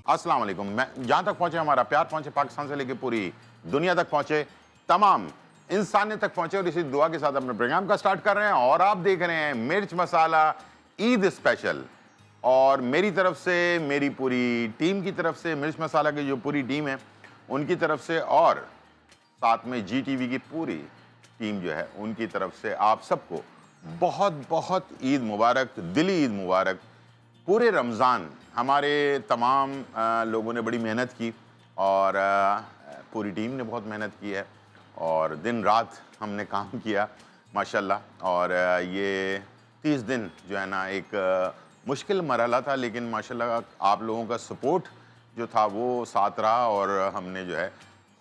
अस्सलाम वालेकुम। मैं जहाँ तक पहुँचे हमारा प्यार पहुँचे, पाकिस्तान से लेकर पूरी दुनिया तक पहुँचे, तमाम इंसानियत तक पहुँचे, और इसी दुआ के साथ अपने प्रोग्राम का स्टार्ट कर रहे हैं। और आप देख रहे हैं मिर्च मसाला ईद स्पेशल। और मेरी तरफ से, मेरी पूरी टीम की तरफ से, मिर्च मसाला की जो पूरी टीम है उनकी तरफ से, और साथ में GTV की पूरी टीम जो है उनकी तरफ से आप सबको बहुत बहुत ईद मुबारक, दिली ईद मुबारक। पूरे रमज़ान हमारे तमाम लोगों ने बड़ी मेहनत की, और पूरी टीम ने बहुत मेहनत की है, और दिन रात हमने काम किया माशाल्लाह। और ये 30 दिन जो है ना एक मुश्किल मरहला था, लेकिन माशाल्लाह आप लोगों का सपोर्ट जो था वो साथ रहा, और हमने जो है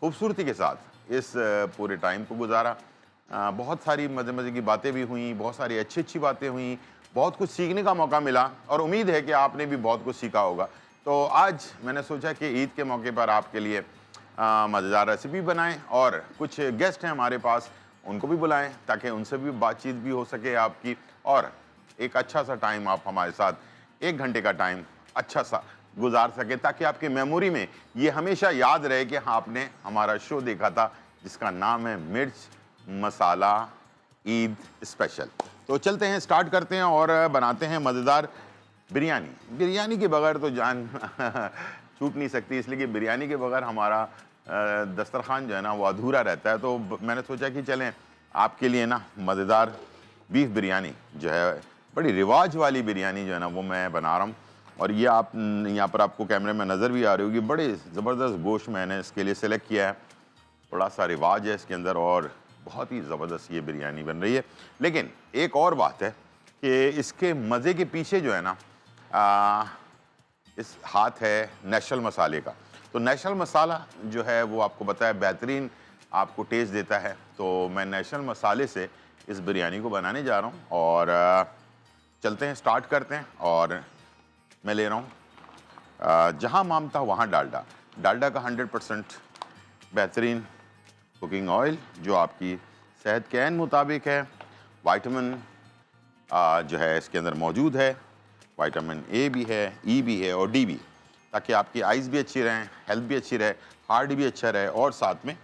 खूबसूरती के साथ इस पूरे टाइम को गुजारा। बहुत सारी मज़े मज़े की बातें भी हुई, बहुत सारी अच्छी अच्छी बातें हुई, बहुत कुछ सीखने का मौका मिला, और उम्मीद है कि आपने भी बहुत कुछ सीखा होगा। तो आज मैंने सोचा कि ईद के मौके पर आपके लिए मज़ेदार रेसिपी बनाएं, और कुछ गेस्ट हैं हमारे पास, उनको भी बुलाएं ताकि उनसे भी बातचीत भी हो सके आपकी, और एक अच्छा सा टाइम आप हमारे साथ 1 घंटे का टाइम अच्छा सा गुजार सके, ताकि आपकी मेमोरी में ये हमेशा याद रहे कि हाँ, आपने हमारा शो देखा था जिसका नाम है मिर्च मसाला ईद स्पेशल। तो चलते हैं, स्टार्ट करते हैं और बनाते हैं मज़ेदार बिरयानी। बिरयानी के बगैर तो जान छूट नहीं सकती, इसलिए कि बिरयानी के बगैर हमारा दस्तरखान जो है ना वो अधूरा रहता है। तो मैंने सोचा कि चलें आपके लिए ना मज़ेदार बीफ बिरयानी जो है, बड़ी रिवाज वाली बिरयानी जो है ना वो मैं बना रहा हूँ। और ये आप यहाँ पर आपको कैमरे में नज़र भी आ रही होगी, बड़े ज़बरदस्त गोश्त मैंने इसके लिए सेलेक्ट किया है, बड़ा सा रिवाज है इसके अंदर, और बहुत ही ज़बरदस्त ये बिरयानी बन रही है। लेकिन एक और बात है कि इसके मज़े के पीछे जो है ना इस हाथ है नेशनल मसाले का। तो नेशनल मसाला जो है वो आपको पता है बेहतरीन आपको टेस्ट देता है। तो मैं नेशनल मसाले से इस बिरयानी को बनाने जा रहा हूँ, और चलते हैं, स्टार्ट करते हैं। और मैं ले रहा हूँ जहाँ मामता वहाँ डालडा, डालडा का 100% बेहतरीन कुकिंग ऑयल जो आपकी सेहत के ऐन मुताबिक है। विटामिन जो है इसके अंदर मौजूद है, विटामिन A भी है, E भी है और D भी, ताकि आपकी आइज़ भी अच्छी रहें, हेल्थ भी अच्छी रहे, हार्ट भी अच्छा रहे, और साथ में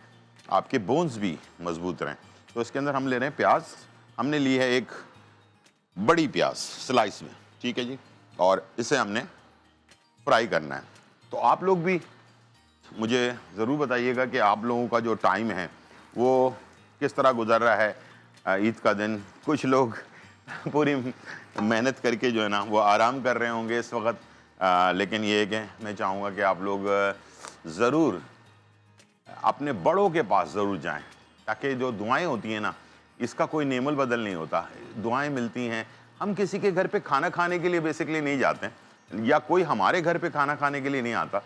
आपके बोन्स भी मजबूत रहें। तो इसके अंदर हम ले रहे हैं प्याज। हमने ली है एक बड़ी प्याज स्लाइस में, ठीक है जी, और इसे हमने फ्राई करना है। तो आप लोग भी मुझे ज़रूर बताइएगा कि आप लोगों का जो टाइम है वो किस तरह गुजर रहा है ईद का दिन। कुछ लोग पूरी मेहनत करके जो है ना वो आराम कर रहे होंगे इस वक्त, लेकिन ये है कि मैं चाहूँगा कि आप लोग ज़रूर अपने बड़ों के पास ज़रूर जाएं, ताकि जो दुआएं होती हैं ना, इसका कोई नेमल बदल नहीं होता। दुआएं मिलती हैं, हम किसी के घर पे खाना खाने के लिए बेसिकली नहीं जाते हैं, या कोई हमारे घर पे खाना खाने के लिए नहीं आता,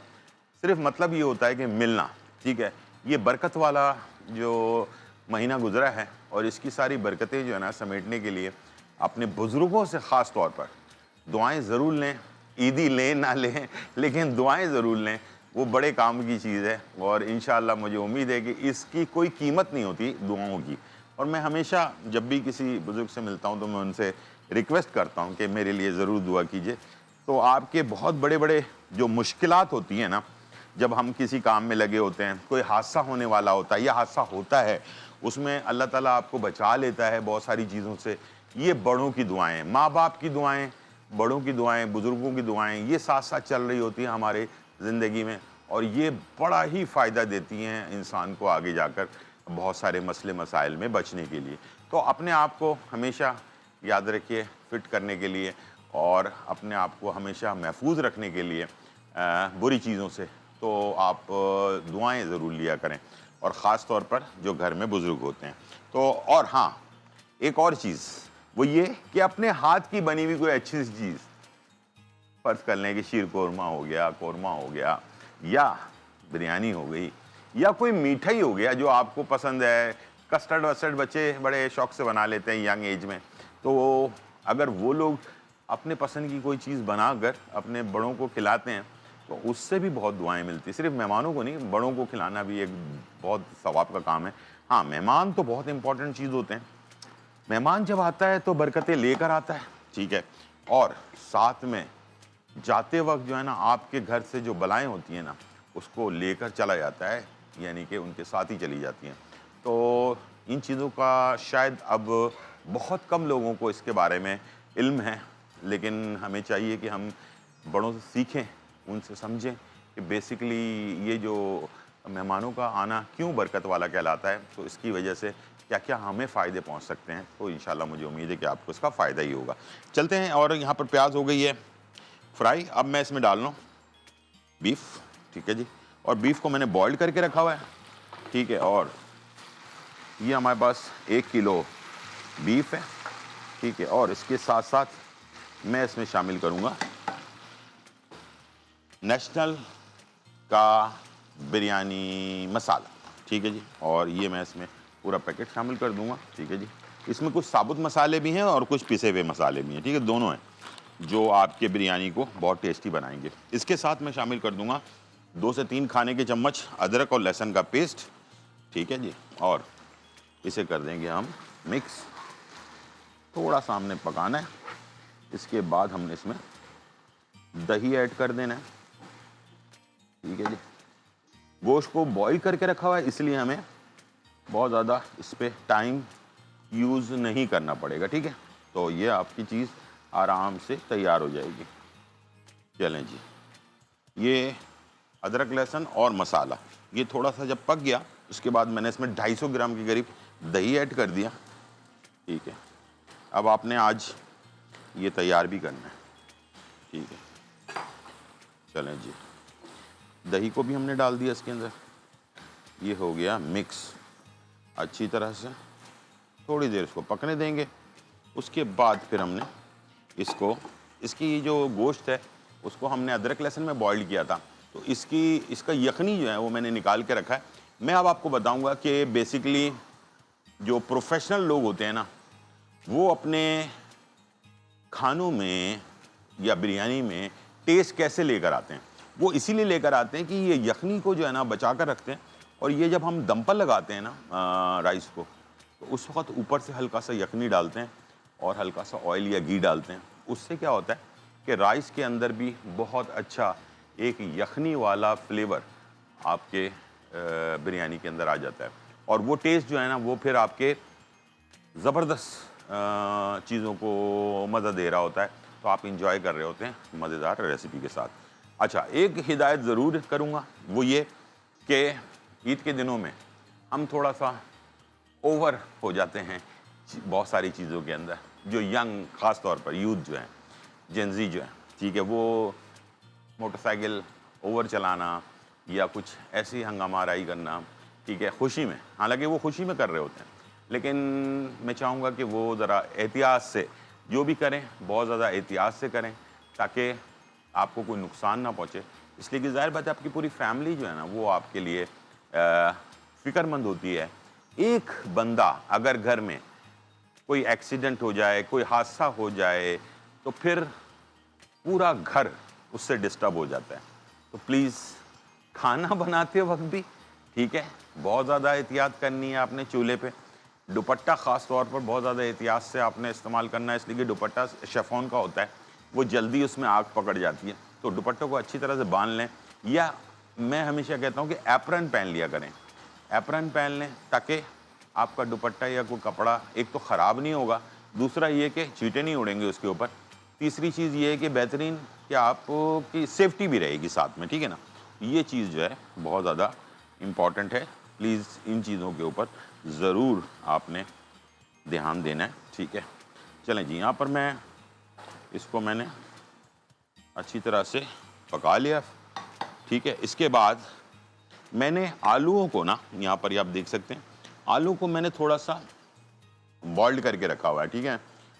सिर्फ मतलब ये होता है कि मिलना, ठीक है। ये बरकत वाला जो महीना गुजरा है, और इसकी सारी बरकतें जो है ना समेटने के लिए अपने बुज़ुर्गों से ख़ास तौर पर दुआएं ज़रूर लें। ईदी लें ना लें, लेकिन दुआएं ज़रूर लें, वो बड़े काम की चीज़ है। और इंशाअल्लाह मुझे उम्मीद है कि इसकी कोई कीमत नहीं होती दुआओं की। और मैं हमेशा जब भी किसी बुज़ुर्ग से मिलता हूँ तो मैं उनसे रिक्वेस्ट करता हूँ कि मेरे लिए ज़रूर दुआ कीजिए। तो आपके बहुत बड़े बड़े जो मुश्किलात होती हैं ना, जब हम किसी काम में लगे होते हैं, कोई हादसा होने वाला होता है या हादसा होता है, उसमें अल्लाह ताला आपको बचा लेता है बहुत सारी चीज़ों से। ये बड़ों की दुआएं, माँ बाप की दुआएं, बड़ों की दुआएं, बुज़ुर्गों की दुआएं, ये साथ साथ चल रही होती हैं हमारे ज़िंदगी में, और ये बड़ा ही फ़ायदा देती हैं इंसान को आगे जाकर बहुत सारे मसले मसाइल में बचने के लिए। तो अपने आप को हमेशा याद रखिए फिट करने के लिए, और अपने आप को हमेशा महफूज रखने के लिए बुरी चीज़ों से, तो आप दुआएं ज़रूर लिया करें, और ख़ास तौर पर जो घर में बुज़ुर्ग होते हैं। तो और हाँ, एक और चीज़ वो ये कि अपने हाथ की बनी हुई कोई अच्छी सी चीज़, फ़र्ज़ कर लें कि शीर कोरमा हो गया, कोरमा हो गया, या बिरयानी हो गई, या कोई मीठा ही हो गया जो आपको पसंद है। कस्टर्ड वस्टर्ड बच्चे बड़े शौक़ से बना लेते हैं यंग एज में, तो अगर वो लोग अपने पसंद की कोई चीज़ बनाकर अपने बड़ों को खिलाते हैं तो उससे भी बहुत दुआएं मिलती हैं। सिर्फ मेहमानों को नहीं, बड़ों को खिलाना भी एक बहुत सवाब का काम है। हाँ, मेहमान तो बहुत इंपॉर्टेंट चीज़ होते हैं। मेहमान जब आता है तो बरकतें लेकर आता है, ठीक है, और साथ में जाते वक्त जो है ना आपके घर से जो बलाएँ होती हैं ना, उसको लेकर चला जाता है, यानी कि उनके साथ ही चली जाती हैं। तो इन चीज़ों का शायद अब बहुत कम लोगों को इसके बारे में इल्म है, लेकिन हमें चाहिए कि हम बड़ों से सीखें, उनसे समझें कि बेसिकली ये जो मेहमानों का आना क्यों बरकत वाला कहलाता है, तो इसकी वजह से क्या-क्या हमें फ़ायदे पहुँच सकते हैं। तो इंशाल्लाह मुझे उम्मीद है कि आपको इसका फ़ायदा ही होगा। चलते हैं और यहाँ पर प्याज़ हो गई है फ्राई, अब मैं इसमें डाल रहा हूँ बीफ, ठीक है जी। और बीफ को मैंने बॉइल्ड करके रखा हुआ है, ठीक है। और ये हमारे पास 1 किलो बीफ है, ठीक है। और इसके साथ साथ मैं इसमें शामिल करूँगा नेशनल का बिरयानी मसाला, ठीक है जी। और ये मैं इसमें पूरा पैकेट शामिल कर दूंगा, ठीक है जी। इसमें कुछ साबुत मसाले भी हैं और कुछ पिसे हुए मसाले भी हैं, ठीक है, दोनों हैं जो आपके बिरयानी को बहुत टेस्टी बनाएंगे। इसके साथ मैं शामिल कर दूंगा 2 से 3 खाने के चम्मच अदरक और लहसुन का पेस्ट, ठीक है जी। और इसे कर देंगे हम मिक्स, थोड़ा सा हमने पकाना है। इसके बाद हमने इसमें दही ऐड कर देना है, ठीक है जी। गोश्त को बॉईल करके रखा हुआ है, इसलिए हमें बहुत ज़्यादा इस पर टाइम यूज़ नहीं करना पड़ेगा, ठीक है। तो ये आपकी चीज़ आराम से तैयार हो जाएगी। चलें जी, ये अदरक लहसुन और मसाला ये थोड़ा सा जब पक गया, उसके बाद मैंने इसमें 250 ग्राम के करीब दही ऐड कर दिया, ठीक है। अब आपने आज ये तैयार भी करना है, ठीक है। चलें जी, दही को भी हमने डाल दिया इसके अंदर, ये हो गया मिक्स अच्छी तरह से। थोड़ी देर इसको पकने देंगे, उसके बाद फिर हमने इसकी जो गोश्त है उसको हमने अदरक लहसुन में बॉइल्ड किया था, तो इसका यखनी जो है वो मैंने निकाल के रखा है। मैं अब आपको बताऊंगा कि बेसिकली जो प्रोफेशनल लोग होते हैं ना, वो अपने खानों में या बिरयानी में टेस्ट कैसे लेकर आते हैं। वो इसीलिए लेकर आते हैं कि ये यखनी को जो है ना बचा कर रखते हैं, और ये जब हम दम पर लगाते हैं ना राइस को, तो उस वक्त ऊपर से हल्का सा यखनी डालते हैं और हल्का सा ऑयल या घी डालते हैं। उससे क्या होता है कि राइस के अंदर भी बहुत अच्छा एक यखनी वाला फ्लेवर आपके बिरयानी के अंदर आ जाता है, और वो टेस्ट जो है ना वो फिर आपके ज़बरदस्त चीज़ों को मज़ा दे रहा होता है। तो आप इंजॉय कर रहे होते हैं मज़ेदार रेसिपी के साथ। अच्छा, एक हिदायत ज़रूर करूँगा, वो ये कि ईद के दिनों में हम थोड़ा सा ओवर हो जाते हैं बहुत सारी चीज़ों के अंदर। जो यंग, ख़ास तौर पर यूथ जो है, जेनज़ी जो है, ठीक है, वो मोटरसाइकिल ओवर चलाना या कुछ ऐसी हंगामाराई करना, ठीक है, खुशी में, हालांकि वो खुशी में कर रहे होते हैं, लेकिन मैं चाहूँगा कि वो ज़रा एहतियात से जो भी करें, बहुत ज़्यादा एहतियात से करें, ताकि आपको कोई नुकसान ना पहुँचे। इसलिए कि ज़ाहिर बात है आपकी पूरी फैमिली जो है ना वो आपके लिए फ़िक्रमंद होती है। एक बंदा अगर घर में कोई एक्सीडेंट हो जाए, कोई हादसा हो जाए, तो फिर पूरा घर उससे डिस्टर्ब हो जाता है। तो प्लीज़ खाना बनाते वक्त भी, ठीक है, बहुत ज़्यादा एहतियात करनी है आपने चूल्हे पे। दुपट्टा ख़ास तौर पर बहुत ज़्यादा एहतियात से आपने इस्तेमाल करना है, इसलिए कि दुपट्टा शिफॉन का होता है, वो जल्दी उसमें आग पकड़ जाती है। तो दुपट्टों को अच्छी तरह से बांध लें, या मैं हमेशा कहता हूँ कि एप्रन पहन लिया करें। एप्रन पहन लें ताकि आपका दुपट्टा या कोई कपड़ा एक तो ख़राब नहीं होगा, दूसरा ये कि चींटे नहीं उड़ेंगे उसके ऊपर, तीसरी चीज़ ये है कि बेहतरीन कि आपकी सेफ्टी भी रहेगी साथ में, ठीक है ना। ये चीज़ जो है बहुत ज़्यादा इम्पॉर्टेंट है। प्लीज़ इन चीज़ों के ऊपर ज़रूर आपने ध्यान देना है, ठीक है। चलें जी, यहाँ पर मैंने अच्छी तरह से पका लिया, ठीक है। इसके बाद मैंने आलूओं को ना, यहाँ पर आप देख सकते हैं, आलू को मैंने थोड़ा सा बॉइल्ड करके रखा हुआ है, ठीक है।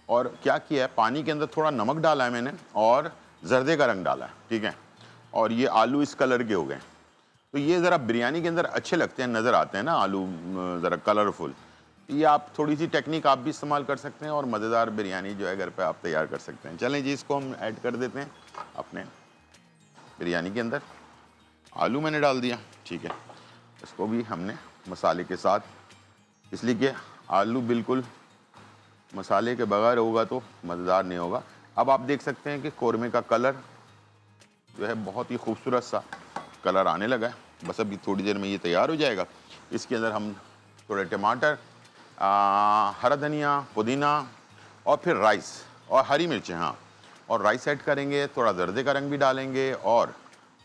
और क्या किया है, पानी के अंदर थोड़ा नमक डाला है मैंने और जर्दे का रंग डाला है, ठीक है। और ये आलू इस कलर के हो गए, तो ये ज़रा बिरयानी के अंदर अच्छे लगते हैं, नज़र आते हैं ना आलू ज़रा कलरफुल। ये आप थोड़ी सी टेक्निक आप भी इस्तेमाल कर सकते हैं और मज़ेदार बिरयानी जो है घर पे आप तैयार कर सकते हैं। चलें जी, इसको हम ऐड कर देते हैं अपने बिरयानी के अंदर। आलू मैंने डाल दिया, ठीक है। इसको भी हमने मसाले के साथ, इसलिए कि आलू बिल्कुल मसाले के बगैर होगा तो मज़ेदार नहीं होगा। अब आप देख सकते हैं कि कौरमे का कलर जो है बहुत ही खूबसूरत सा कलर आने लगा है। बस अभी थोड़ी देर में ये तैयार हो जाएगा। इसके अंदर हम थोड़े टमाटर, हरा धनिया, पुदीना और फिर राइस और हरी मिर्चें, हाँ, और राइस ऐड करेंगे, थोड़ा जर्दे का रंग भी डालेंगे और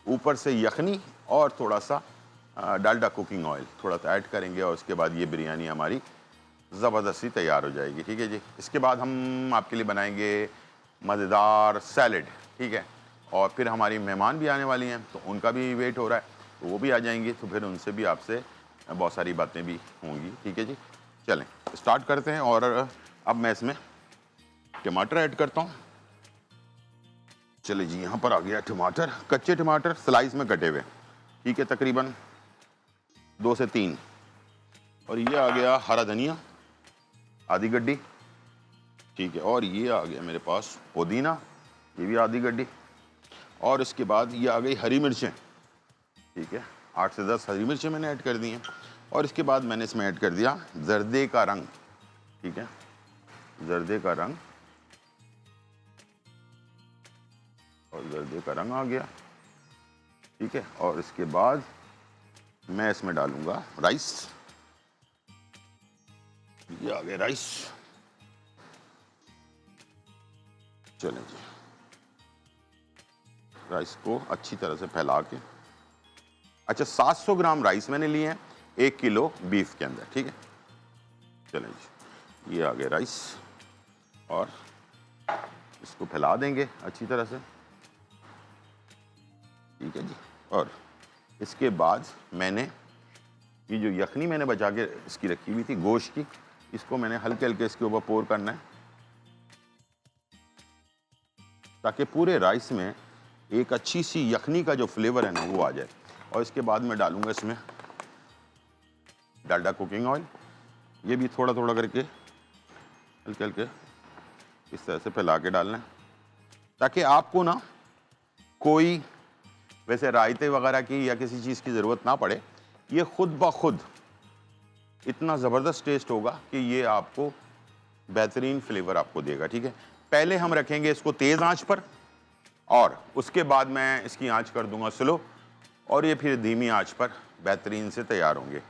ऊपर से यखनी और थोड़ा सा डालडा कुकिंग ऑयल थोड़ा सा ऐड करेंगे और उसके बाद ये बिरयानी हमारी ज़बरदस्ती तैयार हो जाएगी। ठीक है जी। इसके बाद हम आपके लिए बनाएंगे मज़ेदार सैलड। ठीक है, और फिर हमारी मेहमान भी आने वाली हैं तो उनका भी वेट हो रहा है, तो वो भी आ जाएंगी, तो फिर उनसे भी आपसे बहुत सारी बातें भी होंगी। ठीक है जी, चलें स्टार्ट करते हैं। और अब मैं इसमें टमाटर ऐड करता हूँ। चले जी, यहाँ पर आ गया टमाटर, कच्चे टमाटर स्लाइस में कटे हुए। ठीक है, तकरीबन 2 से 3। और ये आ गया हरा धनिया आधी गड्डी। ठीक है, और ये आ गया मेरे पास पुदीना, ये भी आधी गड्डी। और इसके बाद ये आ गई हरी मिर्चें। ठीक है, 8 से 10 हरी मिर्चें मैंने ऐड कर दी हैं। और इसके बाद मैंने इसमें ऐड कर दिया जर्दे का रंग। ठीक है, जर्दे का रंग, और जर्दे का रंग आ गया। ठीक है, और इसके बाद मैं इसमें डालूंगा राइस। ये आ गया राइस। चलें जी, राइस को अच्छी तरह से फैला के, अच्छा 700 ग्राम राइस मैंने लिए हैं 1 किलो बीफ के अंदर। ठीक है, चलें जी, ये आ गया राइस और इसको फैला देंगे अच्छी तरह से। ठीक है जी, और इसके बाद मैंने ये जो यखनी मैंने बचा के इसकी रखी हुई थी गोश्त की, इसको मैंने हल्के हल्के इसके ऊपर पोर करना है ताकि पूरे राइस में एक अच्छी सी यखनी का जो फ्लेवर है ना वो आ जाए। और इसके बाद मैं डालूंगा इसमें डालडा कुकिंग ऑयल। ये भी थोड़ा थोड़ा करके हल्के हल्के इस तरह से फैला के डालना है ताकि आपको ना कोई वैसे रायते वगैरह की या किसी चीज़ की ज़रूरत ना पड़े। ये खुद ब खुद इतना ज़बरदस्त टेस्ट होगा कि ये आपको बेहतरीन फ्लेवर आपको देगा। ठीक है, पहले हम रखेंगे इसको तेज़ आंच पर और उसके बाद मैं इसकी आंच कर दूंगा स्लो, और ये फिर धीमी आंच पर बेहतरीन से तैयार होंगे।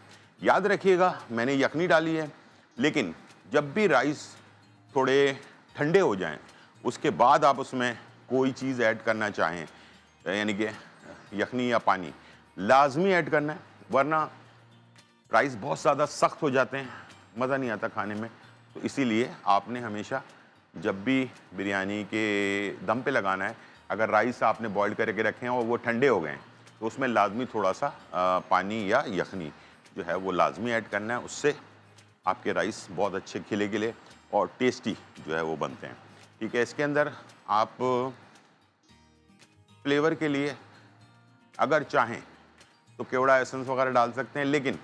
याद रखिएगा मैंने यखनी डाली है, लेकिन जब भी राइस थोड़े ठंडे हो जाएं उसके बाद आप उसमें कोई चीज़ ऐड करना चाहें, यानी कि यखनी या पानी लाजमी ऐड करना है, वरना राइस बहुत ज़्यादा सख्त हो जाते हैं, मज़ा नहीं आता खाने में। तो इसीलिए आपने हमेशा जब भी बिरयानी के दम पे लगाना है, अगर राइस आपने बॉईल करके रखे हैं और वो ठंडे हो गए हैं तो उसमें लाजमी थोड़ा सा पानी या यखनी जो है वो लाजमी ऐड करना है। उससे आपके राइस बहुत अच्छे खिले खिले और टेस्टी जो है वो बनते हैं। ठीक है, इसके अंदर आप फ्लेवर के लिए अगर चाहें तो केवड़ा एसेंस वगैरह डाल सकते हैं, लेकिन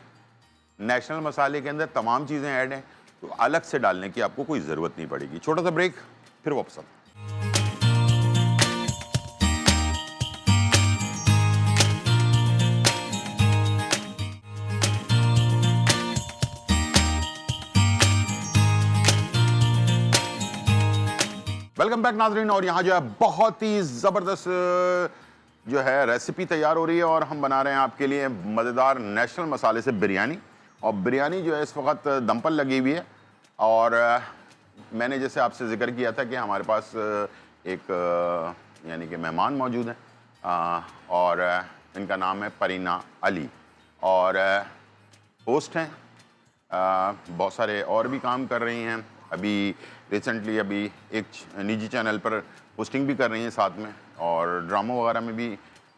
नेशनल मसाले के अंदर तमाम चीज़ें ऐड हैं तो अलग से डालने की आपको कोई ज़रूरत नहीं पड़ेगी। छोटा सा ब्रेक, फिर वापस आते हैं। वेलकम बैक नाज़रीन। और यहाँ जो है बहुत ही ज़बरदस्त जो है रेसिपी तैयार हो रही है और हम बना रहे हैं आपके लिए मज़ेदार नेशनल मसाले से बिरयानी। और बिरयानी जो है इस वक्त दम पर लगी हुई है। और मैंने जैसे आपसे ज़िक्र किया था कि हमारे पास एक यानी कि मेहमान मौजूद हैं और इनका नाम है परीना अली और होस्ट हैं, बहुत सारे और भी काम कर रही हैं। अभी रिसेंटली अभी एक निजी चैनल पर होस्टिंग भी कर रही हैं साथ में, और ड्रामों वगैरह में भी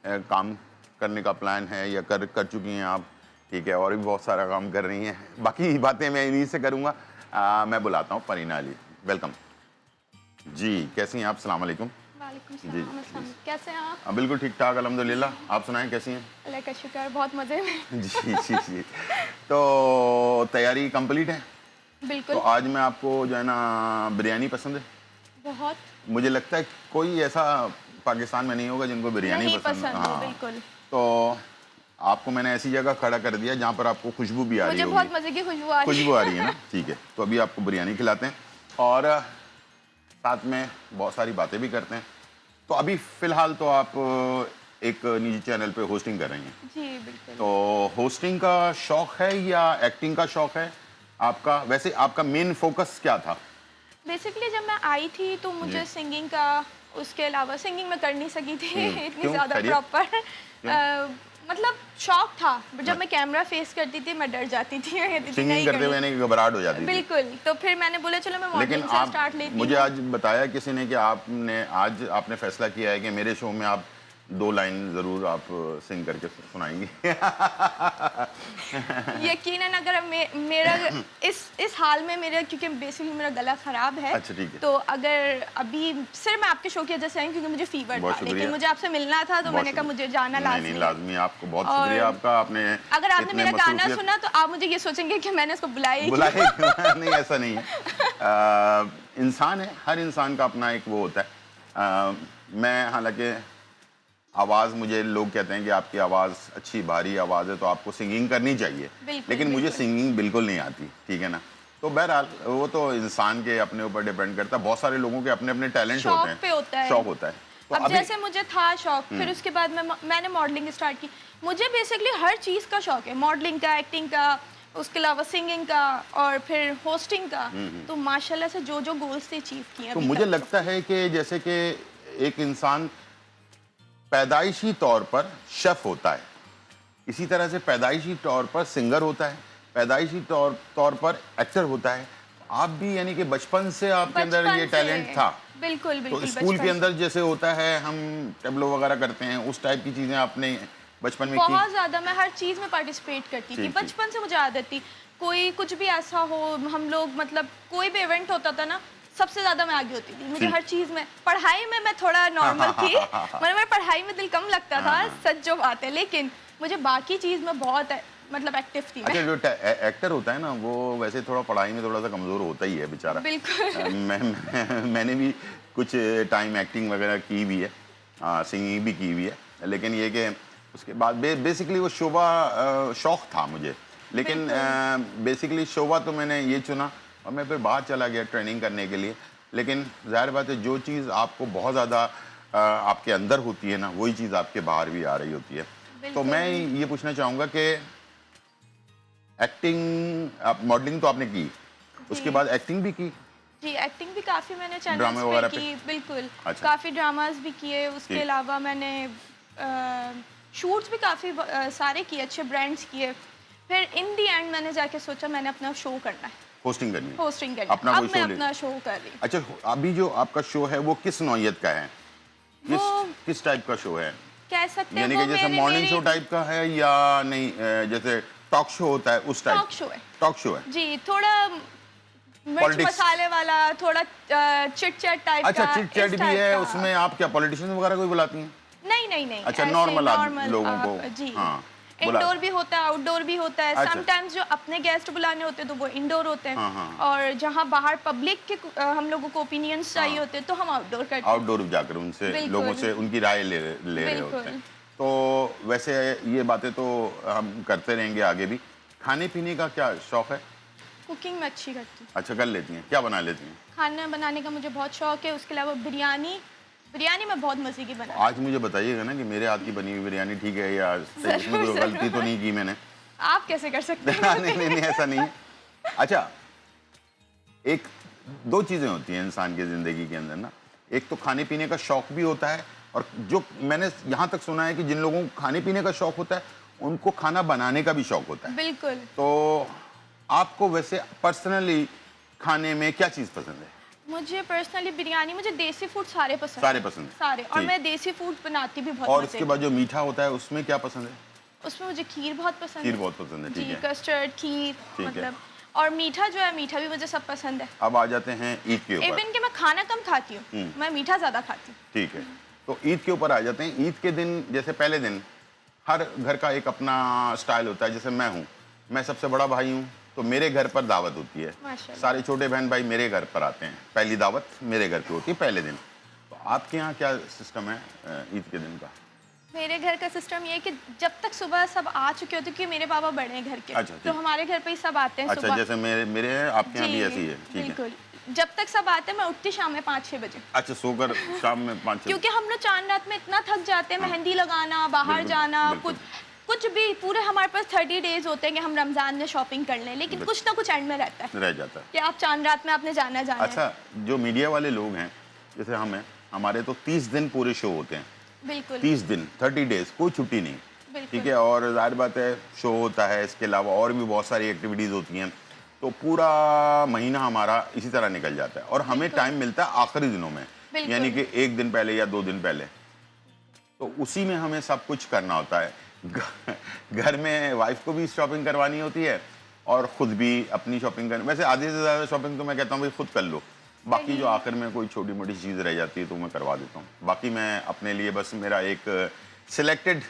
काम करने का प्लान है या कर चुकी हैं आप। ठीक है, और भी बहुत सारा काम कर रही हैं। बाकी बातें मैं इन्हीं से करूँगा। मैं बुलाता हूँ परीना अली। वेलकम जी, कैसी हैं आप? अस्सलाम वालेकुम। वालेकुम सलाम। कैसे हैं आप? बिल्कुल ठीक ठाक अल्हम्दुलिल्लाह। आप सुनाएं कैसी हैं? अल्लाह का शुक्र, बहुत मज़े में। जी जी जी। तो तैयारी कंप्लीट है? बिल्कुल। तो आज मैं आपको जो है ना बिरयानी पसंद है? बहुत। मुझे लगता है कोई ऐसा पाकिस्तान में नहीं होगा जिनको बिरयानी नहीं पसंद पसंद। हाँ। बिल्कुल। तो आपको मैंने ऐसी जगह खड़ा कर दिया जहाँ पर आपको खुशबू भी आ रही मुझे होगी। बहुत मज़े की खुशबू आ रही है। खुशबू आ रही है ना? ठीक है, तो अभी आपको बिरयानी खिलाते हैं और साथ में बहुत सारी बातें भी करते हैं। तो अभी फिलहाल तो आप एक निजी चैनल पे होस्टिंग कर रही हैं। जी बिल्कुल। तो होस्टिंग का शौक है या एक्टिंग का शौक है आपका? वैसे आपका मेन फोकस क्या था? बेसिकली जब मैं आई थी तो मुझे जी। सिंगिंग का, उसके अलावा सिंगिंग मैं कर नहीं सकी थी इतनी क्यों? ज़्यादा खैरियत? प्रॉपर। मतलब शौक था, जब मैं कैमरा फेस करती थी मैं डर जाती थी सिंगिंग नहीं करते हुए करनी। यानी कि घबराहट हो जाती थी। बिल्कुल, तो फिर मैंने बोला चलो मैं लेकिन मॉडलिंग से आप, स्टार्ट लेती मुझे हूँ। आज बताया किसी ने कि आपने फैसला किया है कि मेरे शो में आप 2 लाइन जरूर आप सिंग करके सुनाएंगी। यकीनन अगर मेरा इस हाल में मेरा, क्योंकि बेसिकली मेरा गला खराब है। अच्छा, ठीक है। तो अगर अभी सिर्फ मैं आपके शो की वजह से आई क्योंकि मुझे फीवर बहुत था, शुक्रिया। लेकिन मुझे आपसे मिलना था तो बहुत मैंने कहा शुक्रिया। मुझे जाना नहीं लाज़मी नहीं, है। लाजमी। आपको बहुत और शुक्रिया आपका। आपने अगर आपने इतने मेरा गाना मसरूफियत- सुना तो आप मुझे ये सोचेंगे कि मैंने इसको बुलाया ही क्यों? बुलाए क्यों? नहीं, ऐसा नहीं है। इंसान है, हर इंसान का अपना एक वो होता है। मैं हालांकि आवाज़, मुझे लोग कहते हैं कि आपकी आवाज़ अच्छी भारी आवाज़ है तो आपको सिंगिंग करनी चाहिए, बिल्कुल, लेकिन मुझे बिल्कुल। सिंगिंग बिल्कुल नहीं आती, ठीक है ना। तो बहरहाल वो तो इंसान के अपने ऊपर डिपेंड करता है। बहुत सारे लोगों के अपने अपने टैलेंट शौक होते हैं, पे होता है। शौक होता है। तो अब अभी जैसे मुझे था शौक, फिर उसके बाद मैंने मॉडलिंग स्टार्ट की। मुझे बेसिकली हर चीज़ का शौक है, मॉडलिंग का, एक्टिंग का, उसके अलावा सिंगिंग का और फिर होस्टिंग का। तो माशाल्लाह से जो जो गोल्स थे अचीव किए तो अभी मुझे तक। लगता है कि जैसे कि एक इंसान पैदाइशी तौर पर शेफ होता है, इसी तरह से पैदाइशी तौर पर सिंगर होता है, पैदाइशी तौर पर एक्टर होता है। आप भी यानी कि बचपन से आपके अंदर बचपन ये से। टैलेंट था। बिल्कुल तो बिल्कुल स्कूल के बचपन अंदर जैसे होता है, हम टेबलो वगैरह करते हैं, उस टाइप की चीजें आपने बचपन में की? बहुत ज़्यादा मैं हर चीज़ में पार्टिसिपेट करती थी। ठीक, ठीक। बचपन से मुझे आदत थी। कोई कुछ भी ऐसा हो, हम लोग मतलब कोई भी इवेंट होता था ना, सबसे ज़्यादा मैं आगे होती थी। मुझे ठीक। हर चीज़ में, पढ़ाई में मैं थोड़ा नॉर्मल थी, मतलब मेरा पढ़ाई में दिल कम लगता था, सच जो बात है, लेकिन मुझे बाकी चीज़ में बहुत मतलब एक्टिव थी अच्छा, मैं। जो एक्टर होता है ना, वो वैसे थोड़ा पढ़ाई में थोड़ा सा कमजोर होता ही है बेचारा। बिल्कुल। मैंने भी कुछ टाइम एक्टिंग वगैरह की भी है, सिंगिंग भी की हुई है, लेकिन ये कि उसके बाद बेसिकली वो शोभा शौक था मुझे, लेकिन बेसिकली शोभा तो मैंने ये चुना और मैं फिर बाहर चला गया ट्रेनिंग करने के लिए। लेकिन जाहिर बात है, जो चीज़ आपको बहुत ज़्यादा आपके अंदर होती है ना, वही चीज़ आपके बाहर भी आ रही होती है। तो मैं ये पूछना चाहूँगा कि एक्टिंग, आप मॉडलिंग तो आपने की, उसके बाद एक्टिंग भी की? जी, एक्टिंग भी काफ़ी मैंने चैनल्स ड्रामे पे वगैरह की, बिल्कुल। अच्छा। काफ़ी ड्रामास भी किए, उसके ठीक। अलावा मैंने शूट्स भी काफ़ी सारे किए, अच्छे ब्रांड्स किए। फिर इन दी एंड मैंने जाके सोचा मैंने अपना शो करना है, होस्टिंग करनी है, होस्टिंग करना अपना है। कोई अब मैं शो ले। अपना शो कर रही हूँ। अच्छा, अभी जो आपका शो है वो किस नौइयत का है? किस वो किस टाइप का शो है? कह सकते हैं यानी वो कि जैसे मॉर्निंग शो मेरी टाइप का है या नहीं, जैसे टॉक शो होता है उस टाइप? टॉक शो है। टॉक शो है। जी, थोड़ा मिर्च Politics। मसाले वाला, थोड़ा चिट चैट टाइप अच्छा, का, चिट चैट इस भी टाइप है का। उसमें? आप क्या पॉलिटिशियन वगैरह कोई बुलाती हैं? नहीं नहीं नहीं, अच्छा, ऐसे नॉर्मल नॉर्मल लोगों को। जी। हाँ, बुला। इंडोर भी होता है, आउटडोर भी होता है। अच्छा। समटाइम्स जो अपने गेस्ट बुलाने होते हैं तो वो इंडोर होते हैं, हाँ, हाँ। और जहाँ बाहर पब्लिक के हम लोगों को ओपिनियंस चाहिए होते हैं तो हम आउटडोर करते हैं। आउटडोर जाकर उनसे, बिल्कुल। लोगों से उनकी राय ले रहे होते बिल्कुल। हैं। तो वैसे ये बातें तो हम करते रहेंगे आगे भी। खाने पीने का क्या शौक है? कुकिंग में अच्छी करती हूँ। अच्छा, कर लेती हैं? क्या बना लेती हैं? खाना बनाने का मुझे बहुत शौक है। उसके अलावा बिरयानी मैं बहुत मज़े की बनाती आज मुझे बताइएगा ना कि मेरे हाथ की बनी हुई बिरयानी ठीक है या सही, उसमें कोई ज़रूर, गलती तो नहीं की मैंने? हूँ। आप कैसे कर सकते हैं? नहीं नहीं नहीं, ऐसा नहीं है। अच्छा, एक दो चीज़ें होती हैं इंसान की ज़िंदगी के अंदर ना, एक तो खाने पीने का शौक भी होता है, और जो मैंने यहाँ तक सुना है कि जिन लोगों को खाने पीने का शौक होता है उनको खाना बनाने का भी शौक होता है। बिल्कुल। तो आपको वैसे पर्सनली खाने में क्या चीज़ पसंद है? मुझे पर्सनली बिरयानी, मुझे देसी फूड सारे पसंद सारे हैं। पसंद हैं। सारे, और ठीक। मैं देसी फूड बनाती भी बहुत और मज़े उसके से। बाद जो मीठा होता है उसमें क्या पसंद है? उसमें मुझे खीर बहुत पसंद खीर है। बहुत पसंद है, ठीक जी, है। कस्टर्ड, खीर, ठीक है। मतलब। और मीठा जो है, मीठा भी मुझे सब पसंद है। अब आ जाते हैं ईद के ऊपर। इवन कि मैं खाना कम खाती हूँ, मैं मीठा ज़्यादा खाती हूँ। ठीक है, तो ईद के ऊपर आ जाते हैं। ईद के दिन, जैसे पहले दिन हर घर का एक अपना स्टाइल होता है। जैसे मैं हूँ, मैं सबसे बड़ा भाई हूँ, तो मेरे घर पर दावत होती है। माशाल्लाह। सारे छोटे बहन भाई मेरे घर पर आते हैं, पहली दावत मेरे घर पे होती है पहले दिन। तो आपके यहाँ क्या सिस्टम है ईद के दिन का? मेरे घर का सिस्टम ये है कि जब तक सुबह सब आ चुके होते, क्योंकि मेरे पापा बड़े हैं घर के, अच्छा, तो ठीक। हमारे घर पे ही सब आते हैं अच्छा, सुबह। जैसे मेरे हैं, आपके यहाँ भी जी, ऐसी है? ठीक है। बिल्कुल। जब तक सब आते हैं मैं उठती शाम में 5-6 बजे। अच्छा, सोकर शाम में 5-6 क्योंकि हम लोग चांद रात में इतना थक जाते हैं, मेहंदी लगाना, बाहर बिल्कुल, जाना, बिल्कुल। कुछ भी पूरे हमारे पास 30 डेज होते हैं कि हम रमजान में शॉपिंग कर लें, लेकिन कुछ ना कुछ एंड में रहता है रह जाता है। कि आप चांद रात में आपने जाना है। अच्छा, जो मीडिया वाले लोग हैं जैसे हम हैं, हमारे तो 30 दिन पूरे शो होते हैं। बिल्कुल 30 दिन 30 डेज कोई छुट्टी नहीं, बिल्कुल। ठीक है। और जाहिर बात है शो होता है, इसके अलावा और भी बहुत सारी एक्टिविटीज़ होती हैं, तो पूरा महीना हमारा इसी तरह निकल जाता है और हमें टाइम मिलता है आखिरी दिनों में, बिल्कुल। यानी कि 1 दिन पहले या 2 दिन पहले, तो उसी में हमें सब कुछ करना होता है। घर में वाइफ को भी शॉपिंग करवानी होती है और ख़ुद भी अपनी शॉपिंग करनी। वैसे आधे से ज़्यादा शॉपिंग तो मैं कहता हूँ भाई खुद कर लो, बाकी जो आखिर में कोई छोटी मोटी चीज़ रह जाती है तो मैं करवा देता हूँ। बाकी मैं अपने लिए बस मेरा एक सिलेक्टेड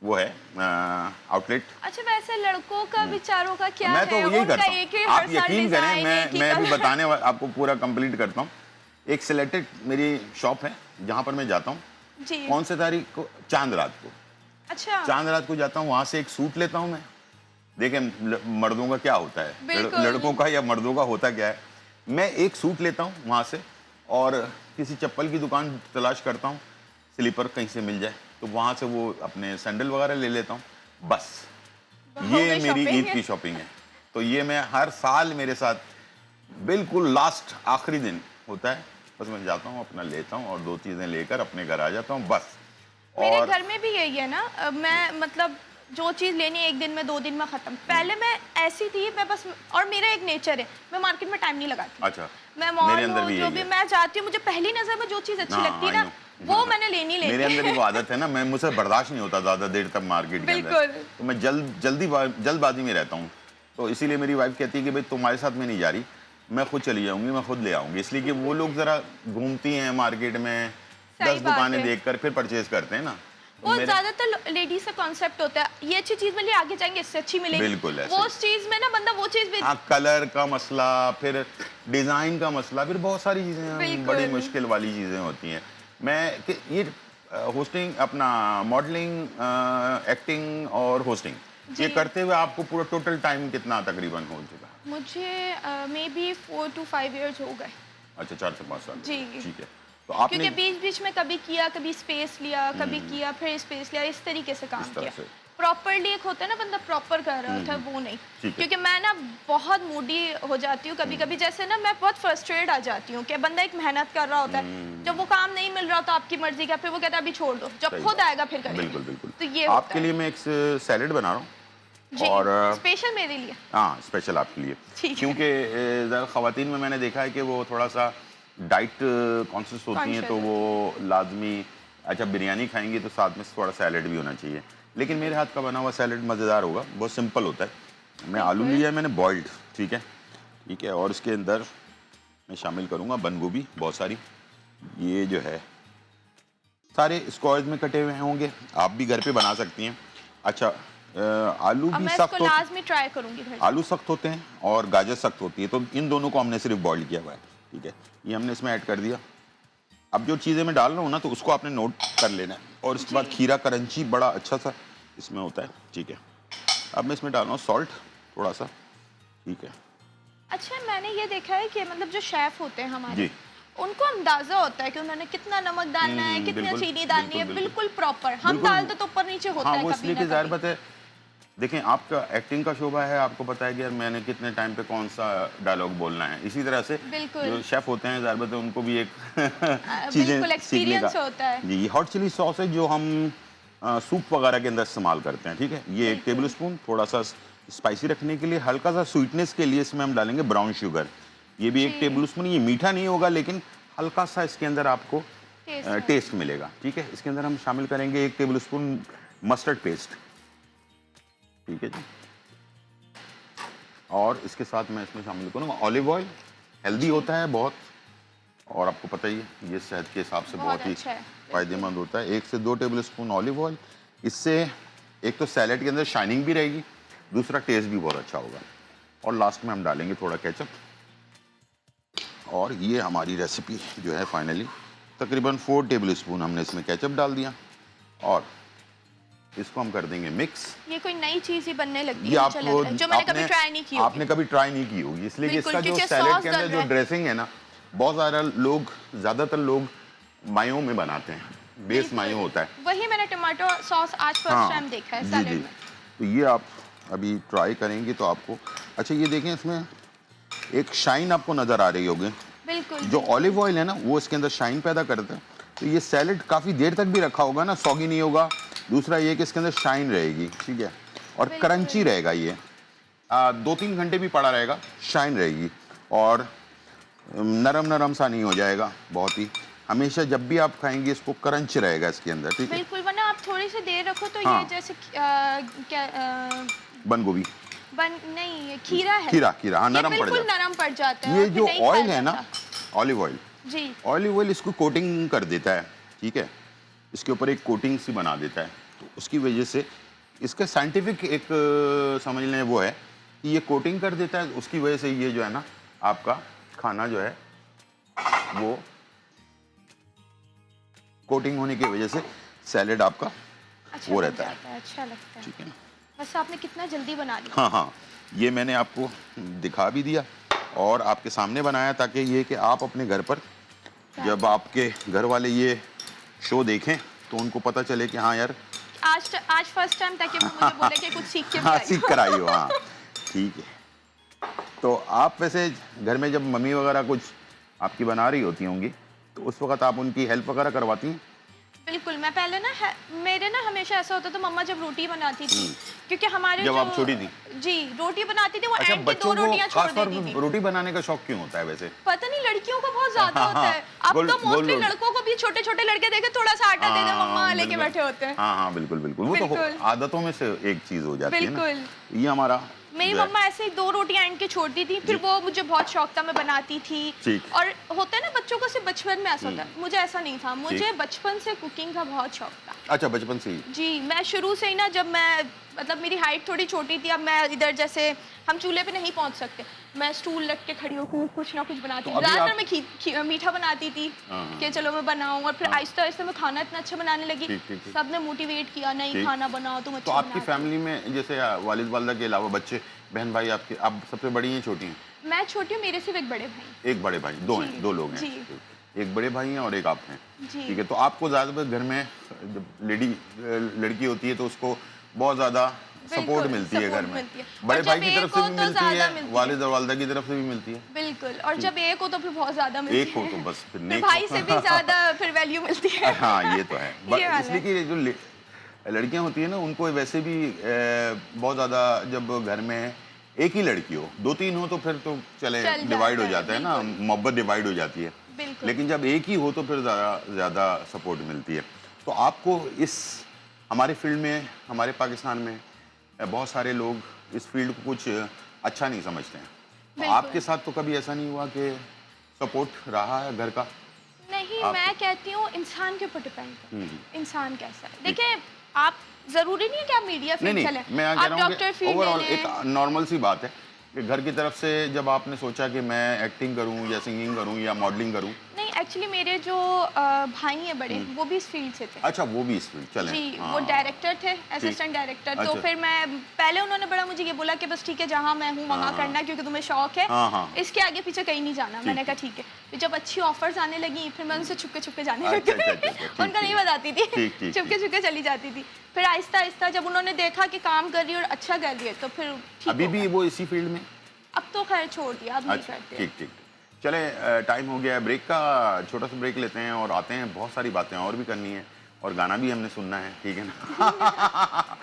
वो है आउटलेट। अच्छा, वैसे लड़कों का विचारों का क्या मैं तो है? यही करता एक ही हूँ, हर आप साल यकीन करें, डिजाइन, एक ही मैं भी कलर। बताने आपको पूरा कंप्लीट करता हूँ। एक सिलेक्टेड मेरी शॉप है जहाँ पर मैं जाता हूँ। जी। कौन से तारीख को? चांद रात को। अच्छा, चांद रात को जाता हूँ, वहाँ से एक सूट लेता हूँ मैं। देखें मर्दों का क्या होता है, बिल्कुल। लड़कों का या मर्दों का होता क्या है। मैं एक सूट लेता हूँ वहाँ से और किसी चप्पल की दुकान तलाश करता हूँ, स्लीपर कहीं से मिल जाए तो वहाँ से वो अपने सैंडल वगैरह ले लेता हूँ। बस हो ये गई मेरी shopping ईद है। की शॉपिंग है। तो ये मैं हर साल मेरे साथ बिल्कुल लास्ट आखिरी दिन होता है, बस मैं जाता हूँ अपना लेता हूँ और 2 चीज़ें लेकर अपने घर आ जाता हूँ बस। मेरे और घर में भी यही है ना। मैं मतलब जो चीज़ लेनी है 1 दिन में 2 दिन में ख़त्म। पहले मैं ऐसी थी, मैं बस, और मेरा एक नेचर है, मैं मार्केट में टाइम नहीं लगाती। अच्छा, मैं मेरे मॉल अंदर हो भी जो यही भी है। मैं जाती हूँ, मुझे पहली नज़र में जो चीज़ अच्छी हाँ, लगती है I ना, know। वो मैंने लेनी मेरे अंदर ही वो आदत है ना, मैं मुझसे बर्दाश्त नहीं होता ज़्यादा देर तक मार्केट के अंदर, बिल्कुल। तो मैं जल्दबाजी में रहता हूँ। तो इसीलिए मेरी वाइफ कहती है कि भाई तुम्हारे साथ मैं नहीं जा रही, मैं खुद चली जाऊँगी, मैं खुद ले आऊँगी। इसलिए कि वो लोग ज़रा घूमती हैं मार्केट में, सही 10 बात दुकानें है। देखकर फिर परचेज करते हैं ना। तो वो मेरे ज्यादातर लेडीज का कॉन्सेप्ट होता है, ये अच्छी चीज मिली आगे जाएंगे इससे अच्छी मिलेगी। बिल्कुल ऐसे वो ही। उस चीज में ना बंदा वो चीज भी हाँ, कलर का मसला, फिर डिज़ाइन का मसला, फिर बहुत सारी चीज़ें बिल्कुल। बड़ी मुश्किल वाली चीज़ें होती हैं। मैं कि ये होस्टिंग अपना मॉडलिंग, एक्टिंग और होस्टिंग ये जी। करते हुए आपको पूरा टोटल टाइम कितना तकरीबन हो चुका है? मुझे मे बी 4 to 5 years हो गए। अच्छा, 4 से 5 साल। जी। ठीक है। तो क्योंकि आपने बीच बीच में कभी किया, कभी स्पेस लिया, कभी किया फिर स्पेस लिया, इस तरीके से काम इस तरह किया। से। प्रॉपरली एक होता है ना बंदा प्रॉपर कर रहा था, वो नहीं। ठीक है। क्योंकि मैं ना बहुत मूडी हो जाती हूँ कभी कभी, जैसे ना मैं बहुत फ्रस्ट्रेट आ जाती हूँ कि बंदा एक मेहनत कर रहा होता है, जब वो काम नहीं मिल रहा होता आपकी मर्जी का, फिर वो कहता है अभी छोड़ दो, जब सही खुद बात। आएगा फिर करेंगे। बिल्कुल बिल्कुल। तो ये आपके लिए मैं एक सैलेड बना रहा हूँ जी, और स्पेशल मेरे लिए। हाँ, स्पेशल आपके लिए, ठीक है। क्योंकि ज़्यादा ख़वातीन में मैंने देखा है कि वो थोड़ा सा डाइट कॉन्शियस होती हैं, तो Conscious वो लाजमी, अच्छा बिरयानी खाएंगी तो साथ में थोड़ा सैलेड भी होना चाहिए। लेकिन मेरे हाथ का बना हुआ सैलेड मज़ेदार होगा, बहुत सिंपल होता है। मैं आलू लिया है मैंने बॉइल्ड, ठीक है, ठीक है, और इसके अंदर मैं शामिल करूँगा बंद गोभी बहुत सारी, ये जो है सारे स्क्वायर्स में कटे हुए होंगे, आप भी घर पे बना सकती हैं। अच्छा, आलू अब भी मैं सख्त इसको होते, लाजमी ट्राई करूंगी घर से। आलू सख्त होते हैं और गाजर सख्त होती है, तो इन दोनों को हमने सिर्फ बॉइल किया हुआ है, ठीक है। ये हमने इसमें ऐड कर दिया। अब जो चीज़ें मैं डाल रहा हूँ ना, तो उसको आपने नोट कर लेना है, और इसके बाद खीरा करंची बड़ा अच्छा सा इसमें होता है, ठीक है। अब मैं इसमें डाल रहा हूँ सॉल्ट थोड़ा सा, ठीक है। अच्छा, मैंने ये देखा है कि मतलब जो शेफ होते हैं हमारे, जी। उनको अंदाजा होता है कि उन्होंने कितना नमक डालना है, कितनी बिल्कुल, चीनी डालनी है, बिल्कुल, बिल्कुल प्रॉपर। हम बिल्कुल। डालते तो ऊपर नीचे होता हाँ, है वो कभी इसलिए ना कि जाहिर कभी। बात है, देखें आपका एक्टिंग का शोबा है, आपको पता है कि यार मैंने कितने टाइम पे कौन सा डायलॉग बोलना है। इसी तरह से बिल्कुल। जो शेफ होते हैं जाहिर बात है उनको भी एक बिल्कुल चीज़ें सीखने एक्सपीरियंस का। होता है। जी, ये हॉट चिली सॉस है जो हम सूप वगैरह के अंदर इस्तेमाल करते हैं, ठीक है। ये 1 टेबल स्पून, थोड़ा सा स्पाइसी रखने के लिए, हल्का सा स्वीटनेस के लिए इसमें हम डालेंगे ब्राउन शुगर। ये भी 1 जी। Table spoon. ये मीठा नहीं होगा लेकिन हल्का सा इसके अंदर आपको टेस्ट टेस्ट मिलेगा, ठीक है। इसके अंदर हम शामिल करेंगे 1 टेबल स्पून मस्टर्ड पेस्ट, ठीक है जी। और इसके साथ मैं इसमें शामिल करूँगा ऑलिव ऑयल, हेल्दी होता है बहुत, और आपको पता ही है ये सेहत के हिसाब से बहुत ही अच्छा है। फ़ायदेमंद होता है। 1 से 2 टेबल स्पून ऑलिव ऑयल, इससे एक तो सैलेड के अंदर शाइनिंग भी रहेगी, दूसरा टेस्ट भी बहुत अच्छा होगा। और लास्ट में हम डालेंगे थोड़ा केचप, और ये हमारी रेसिपी जो है फाइनली तकरीबन 4 टेबल स्पून हमने इसमें केचप डाल दिया, और इसको हम कर देंगे मिक्स। ये कोई नई चीज ही बनने लगी ये है, आपको मुझे लग रहा है, जो मैंने कभी ट्राई नहीं की होगी। आपने कभी ट्राई नहीं की होगी, इसलिए कि बिल्कुल, इसका जो क्योंकि सैलेड सॉस के अंदर डल जो रहा है। ड्रेसिंग है ना, बहुत सारा लोग, ज़्यादातर लोग मायो में बनाते हैं, बेस बिल्कुल। मायो होता है। वही मैंने टमाटो सॉस आज फर्स्ट टाइम देखा है जी सैलेड जी। में। तो ये आप अभी ट्राई करेंगे तो आपको, अच्छा ये देखें, इसमें एक शाइन आपको नज़र आ रही होगी। बिल्कुल। जो ऑलिव ऑयल है ना, वो इसके अंदर शाइन पैदा करता है। तो ये सैलेड काफ़ी देर तक भी रखा होगा ना, सॉगी नहीं होगा। दूसरा ये कि इसके अंदर शाइन रहेगी, ठीक है, और बिल्कुल। क्रंची रहेगा ये। 2-3 घंटे भी पड़ा रहेगा, शाइन रहेगी, और नरम नरम सा नहीं हो जाएगा बहुत ही। हमेशा जब भी आप खाएंगे इसको क्रंच रहेगा इसके अंदर, ठीक है। बिल्कुल, वरना आप थोड़ी सी देर रखो तो हाँ। ये जैसे क्या बंद गोभी, नहीं, ये खीरा है। खीरा, हाँ, ये नरम पड़ बिल्कुल जाता नरम पड़ जाता है। ये और फिर जो नहीं खाया ऑयल है ना, जाता। ऑलिव ऑयल, जी। ऑलिव ऑयल इसको कोटिंग कर देता है, ठीक है, इसके ऊपर एक कोटिंग सी बना देता है। तो उसकी वजह से इसका साइंटिफिक एक समझ लें वो है कि ये कोटिंग कर देता है, उसकी वजह से ये जो है ना, आपका खाना जो है वो कोटिंग होने की वजह से सैलेड आपका अच्छा वो लग रहता है, जाता है, अच्छा लगता है। ठीक है ना। बस आपने कितना जल्दी बना दिया। हाँ हाँ, ये मैंने आपको दिखा भी दिया और आपके सामने बनाया, ताकि ये कि आप अपने घर पर जब आपके घर वाले ये शो देखें तो उनको पता चले कि हाँ यार, आज फर्स्ट टाइम ताकि वो मुझे बोले कि कुछ सीख के भी हाँ आई सीख हो। कर आई हो, हाँ ठीक है। तो आप वैसे घर में जब मम्मी वगैरह कुछ आपकी बना रही होती होंगी तो उस वक्त आप उनकी हेल्प वगैरह करवाती हैं? बिल्कुल, मैं पहले ना मेरे ना हमेशा ऐसा होता था, मम्मा जब रोटी बनाती थी, क्योंकि हमारे जब जो आप छोटी थी? जी, रोटी बनाती थी वो अच्छा, एंड की 2 बच्चों को रोटियां छोड़ खास तौर देती थी। पर रोटी बनाने का शौक क्यों होता है वैसे? पता नहीं, लड़कियों को बहुत ज्यादा हाँ, होता है। अब गोल- तो गोल मोस्टली रोटी। लड़कों को भी छोटे छोटे लड़के देखे थोड़ा सा आटा दे दे मम्मा लेके बिल्कुल। बैठे होते हैं। हाँ हाँ, बिल्कुल बिल्कुल, वो तो बिल्कुल। आदतों में से एक चीज हो जाती है ना। बिल्कुल। ये हमारा मेरी जो है- मम्मा ऐसे ही 2 रोटियां एंड के छोड़ती थी, फिर वो मुझे बहुत शौक था, मैं बनाती थी। ठीक। और होता है ना बच्चों को सिर्फ बचपन में ऐसा होता है, मुझे ऐसा नहीं था, मुझे ठीक। बचपन से कुकिंग का बहुत शौक था। अच्छा, बचपन से ही? जी, मैं शुरू से ही ना, जब मैं मतलब मेरी हाइट थोड़ी छोटी थी, अब मैं इधर जैसे हम चूल्हे पे नहीं पहुंच सकते, मैं स्टूल रख के खड़ी होकर कुछ ना कुछ बनाती तो थी। अभी ज़्यादातर आप- मैं मीठा बनाती थी हाँ। कि चलो मैं बनाऊं, और फिर हाँ। आहिस्ता आहिस्ता मैं खाना इतना अच्छा बनाने लगी, ठीक, ठीक, ठीक। सबने मोटिवेट किया, नहीं ठीक। खाना बनाओ तुम तो अच्छा आपकी बनाती हो। फैमिली में जैसे वालिद वालदा के अलावा बच्चे, बहन भाई आपके, आप सबसे बड़ी हैं छोटी हैं? मैं छोटी हूँ, मेरे सिर्फ एक बड़े भाई। एक बड़े भाई, दो जी, हैं, 2 लोग हैं। जी। एक बड़े भाई हैं और एक आप हैं, जी। ठीक है। तो आपको ज़्यादातर घर में जब लड़की होती है तो उसको बहुत ज़्यादा सपोर्ट बिल्कुल, मिलती है घर सपोर्ट में, मिलती है। बड़े और भाई जब की एक तरफ से हो भी तो मिलती ज़्यादा है, मिलती है। वालिद और वालदा की तरफ से भी मिलती है। बिल्कुल, और जब एक हो तो फिर बहुत ज्यादा मिलती है। एक हो तो बस फिर फिर नेक भाई हो। से भी ज्यादा फिर वैल्यू मिलती है। हाँ, ये तो है। ये हाल इसलिए कि जो लड़कियां होती है ना, उनको वैसे भी बहुत ज़्यादा, जब घर में एक ही लड़की हो, 2-3 हो तो फिर तो चले चल डिवाइड हो जाता है, जाता है ना, बिल्कुल। मोहब्बत डिवाइड हो जाती है। बिल्कुल। लेकिन जब एक ही हो तो फिर ज़्यादा सपोर्ट मिलती है। तो आपको इस हमारे फील्ड में, हमारे पाकिस्तान में बहुत सारे लोग इस फील्ड को कुछ अच्छा नहीं समझते हैं। तो बिल्कुल। आपके साथ तो कभी ऐसा नहीं हुआ कि सपोर्ट रहा है घर का? नहीं, मैं कहती हूँ इंसान के ऊपर डिपेंड करता है, इंसान कैसा है। ठीक। देखिए, आप जरूरी नहीं है कि आप मीडिया नहीं फील्ड नहीं, चले, मैं कह आप रहा हूँ डॉक्टर कि फील्ड ओवरऑल ले एक लें। नॉर्मल सी बात है कि घर की तरफ से जब आपने सोचा कि मैं एक्टिंग करूं या सिंगिंग करूं या मॉडलिंग करूं। नहीं, एक्चुअली मेरे जो भाई हैं बड़े, वो भी इस फील्ड से थे। अच्छा, वो भी इस फील्ड चले? जी, हाँ। वो डायरेक्टर थे, असिस्टेंट डायरेक्टर। तो अच्छा। फिर मैं पहले उन्होंने बड़ा मुझे ये बोला कि बस ठीक है, जहाँ मैं हूँ वहाँ हाँ। करना, क्योंकि तुम्हें शौक है, हाँ, हाँ। इसके आगे पीछे कहीं नहीं जाना। मैंने कहा ठीक है। फिर जब अच्छी ऑफर्स आने लगी, फिर मैं उनसे छुपके छुपके जाने अच्छा, लगी। अच्छा, अच्छा, ठीक, उनको नहीं ठीक। बताती थी, ठीक, ठीक, छुपके छुपके चली जाती थी। फिर आहिस्ता आहिस्ता जब उन्होंने देखा कि काम कर रही है और अच्छा कर रही है, तो फिर ठीक अभी हो भी गया। वो इसी फील्ड में? अब तो खैर छोड़ दिया, अब नहीं अच्छा, करते। ठीक ठीक। चले, टाइम हो गया है ब्रेक का, छोटा सा ब्रेक लेते हैं और आते हैं। बहुत सारी बातें और भी करनी है और गाना भी हमने सुनना है, ठीक है ना।